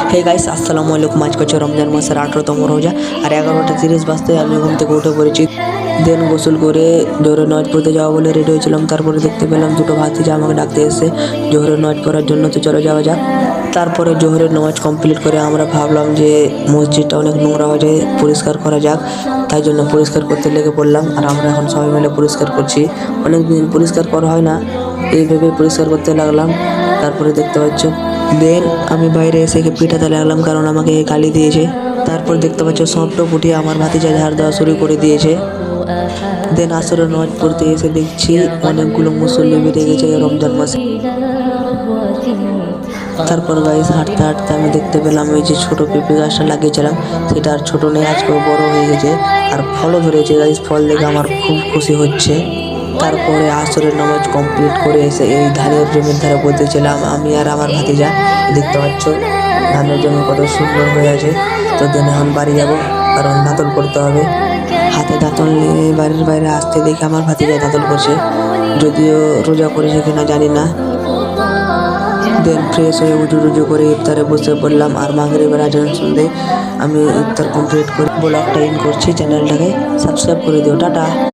Hey guys, আসসালামু আলাইকুম। আজ করছে রমজান মাসের 18তম রোজা আর 11টা 30 বাজতে আমি ঘুম থেকে উঠে পড়েছি। দেন গোসল করে জোহরের নামাজ পড়তে যাওয়া বলে রেডি হয়েছিলাম। তারপরে দেখতে পেলাম দুটো ভাতিজা আমাকে ডাকতে এসে জোহরের নামাজ পড়ার জন্য, তো চলে যাওয়া যাক। তারপরে জোহরের নামাজ কমপ্লিট করে আমরা ভাবলাম যে মসজিদটা অনেক নোংরা হয়ে যায়, পরিষ্কার করা যাক। তাই জন্য পরিষ্কার করতে লেগে পড়লাম আর আমরা এখন সবাই মিলে পরিষ্কার করছি। অনেক দিন পরিষ্কার করা হয় না, এইভাবে পরিষ্কার করতে লাগলাম। তারপরে দেখতে পাচ্ছ দেন আমি বাইরে এসে পিঠাতে লাগলাম, কারণ আমাকে গালি দিয়েছে। তারপর দেখতে পাচ্ছ সবটা ফুটিয়ে আমার ভাতিজা ঝাড় দেওয়া শুরু করে দিয়েছে। দেন আসরের নামাজ পড়তে এসে দেখছি অনেকগুলো মুসল্লি বেড়ে গেছে রমজান মাসে। তারপর গাইস হাঁটতে হাঁটতে আমি দেখতে পেলাম ওই যে ছোট পেঁপে গাছটা লাগিয়েছিলাম, সেটা আর ছোট নেই, আজকে বড় হয়ে গেছে আর ফলও ধরেছে। গাইস ফল দেখে আমার খুব খুশি হচ্ছে। তারপরে আসরের নামাজ কমপ্লিট করে এসে এই ধানের জমির ধারে বলতেছিলাম আমি আর আমার ভাতিজা। দেখতে পাচ্ছ ধানের জমি কত সুন্দর হয়ে আছে। তো দিন এখন বাড়ি যাব, কারণ দাঁতল করতে হবে। হাতে দাঁতল নিয়ে বাড়ির বাইরে আসতে দেখে আমার ভাতিজা দাঁতল করছে, যদিও রোজা করেছে কিনা জানি না। দেন ফ্রেশ হয়ে উজু করে ইফতারে বসে পড়লাম আর মাগরিবের আজান শুনতে আমি ইফতার কমপ্লিট করে ব্লগটা ইন করছি। চ্যানেলটাকে সাবস্ক্রাইব করে দিও। টাটা।